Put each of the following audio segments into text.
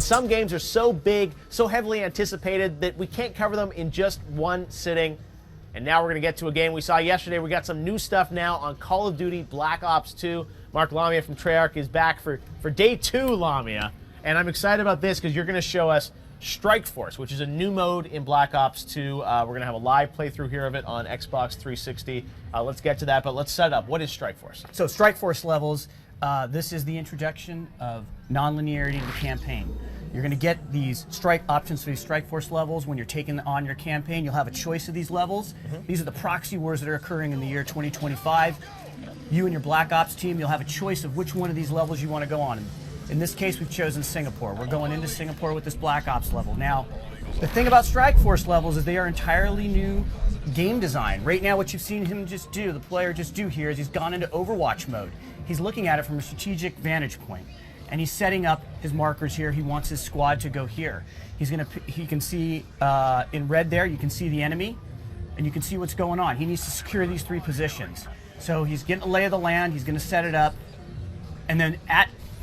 some games are so big, so heavily anticipated that we can't cover them in just one sitting. And now we're going to get to a game we saw yesterday. We got some new stuff now on Call of Duty Black Ops 2. Mark Lamia from Treyarch is back for day 2, Lamia. And I'm excited about this because you're going to show us Strike Force, which is a new mode in Black Ops 2. We're going to have a live playthrough here of it on Xbox 360. Let's get to that, but let's set it up. What is Strike Force? So Strike Force levels, this is the introduction of non-linearity to the campaign. You're going to get these strike options for these Strike Force levels when you're taking on your campaign. You'll have a choice of these levels. These are the proxy wars that are occurring in the year 2025. You and your Black Ops team, you'll have a choice of which one of these levels you want to go on. In this case, we've chosen Singapore. We're going into Singapore with this Black Ops level. Now, the thing about Strike Force levels is they are entirely new game design. Right now, what you've seen him just do, the player just do here, is he's gone into Overwatch mode. He's looking at it from a strategic vantage point, and he's setting up his markers here. He wants his squad to go here. He can see in red there, you can see the enemy, and you can see what's going on. He needs to secure these 3 positions. So he's getting a lay of the land, he's going to set it up, and then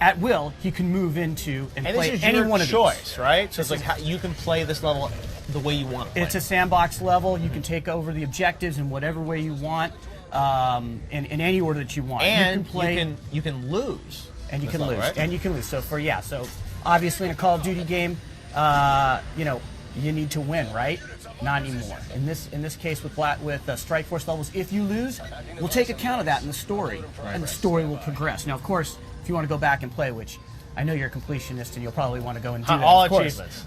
at will, he can move into and play any one of these. This is your choice, right? So it's like how you can play this level the way you want to play. It's a sandbox level. You can take over the objectives in whatever way you want, in any order that you want. And you can play, you can lose. And you can level, lose. Right? And you can lose. So so obviously in a Call of Duty game, you need to win, right? Not anymore. In this case with Strike Force levels, if you lose, we'll take account of that in the story, and the story will progress. Now, of course, if you want to go back and play, which I know you're a completionist and you'll probably want to go and do that, all of course. achievements.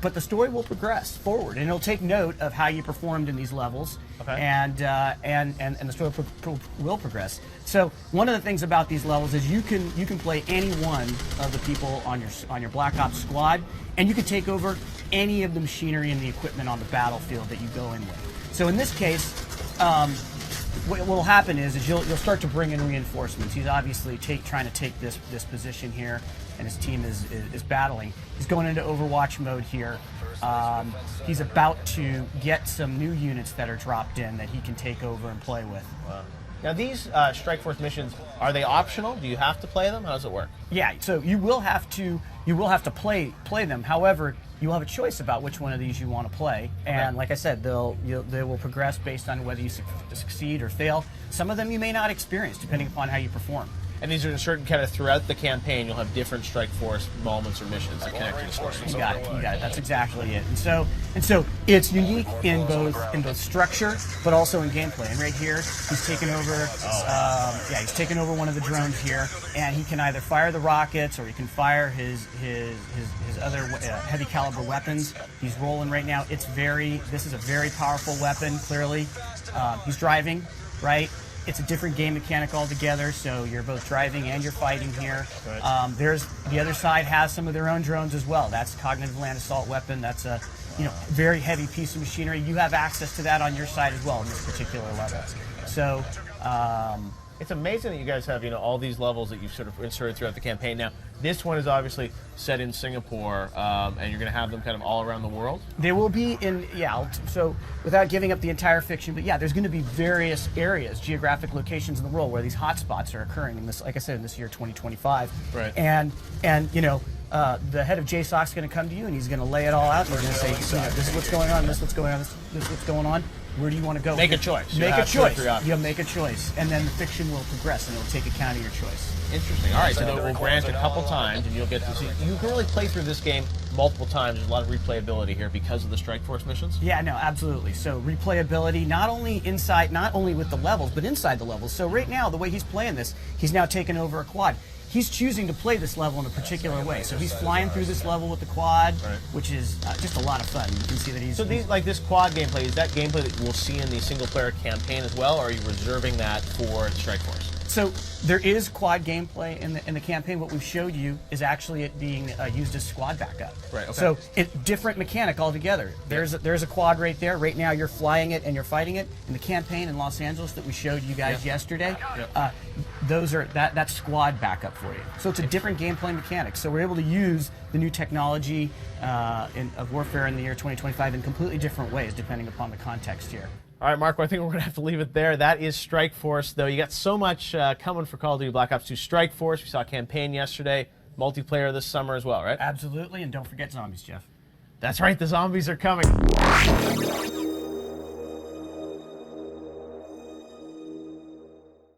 But the story will progress forward, and it'll take note of how you performed in these levels, and the story will progress. So one of the things about these levels is you can play any one of the people on your Black Ops squad, and you can take over any of the machinery and the equipment on the battlefield that you go in with. So in this case, what will happen is you'll start to bring in reinforcements. He's obviously trying to take this position here, and his team is battling. He's going into Overwatch mode here. He's about to get some new units that are dropped in that he can take over and play with. Wow. Now these Strike Force missions, are they optional? Do you have to play them? How does it work? Yeah, so you will have to play them. However, you will have a choice about which one of these you want to play, and like I said, they will progress based on whether you succeed or fail. Some of them you may not experience, depending upon how you perform. And these are certain kind of throughout the campaign, you'll have different Strike Force moments or missions that connect to the story. You got it. That's exactly it. And so it's unique in both structure, but also in gameplay. And right here, he's taken over. He's taken over one of the drones here, and he can either fire the rockets or he can fire his other heavy caliber weapons. He's rolling right now. This is a very powerful weapon. Clearly, he's driving, right? It's a different game mechanic altogether, so you're both driving and you're fighting here. Right. The other side has some of their own drones as well. That's Cognitive Land Assault Weapon. That's a very heavy piece of machinery. You have access to that on your side as well in this particular level. So it's amazing that you guys have all these levels that you've sort of inserted throughout the campaign. Now, this one is obviously set in Singapore, and you're going to have them kind of all around the world? They will be so without giving up the entire fiction, but there's going to be various areas, geographic locations in the world where these hotspots are occurring in this, like I said, in this year 2025. Right. And the head of JSOC is going to come to you and he's going to lay it all out and he's going to say, this is what's going on, this is what's going on, this is what's going on. Where do you want to go? Make a choice. Make a choice. You'll make a choice, and then the fiction will progress, and it'll take account of your choice. Interesting. All right, so we'll grant a couple times, and you'll get to see. You can really play through this game multiple times. There's a lot of replayability here because of the Strike Force missions. Yeah, no, absolutely. So replayability, not only with the levels, but inside the levels. So right now, the way he's playing this, he's now taken over a quad. He's choosing to play this level in a particular way. So he's flying through this level with the quad, which is just a lot of fun. You can see that he's... So this quad gameplay, is that gameplay that we'll see in the single-player campaign as well, or are you reserving that for Strike Force? So there is quad gameplay in the campaign. What we've showed you is actually it being used as squad backup. Right. Okay. So it's different mechanic altogether. There's a quad right there. Right now you're flying it and you're fighting it. In the campaign in Los Angeles that we showed you guys yesterday, that's squad backup for you. So it's a different gameplay mechanic. So we're able to use the new technology of warfare in the year 2025 in completely different ways depending upon the context here. All right, Marco, I think we're going to have to leave it there. That is Strike Force, though. You got so much coming for Call of Duty Black Ops 2 Strike Force. We saw a campaign yesterday. multiplayer this summer as well, right? Absolutely, and don't forget zombies, Jeff. That's right, the zombies are coming.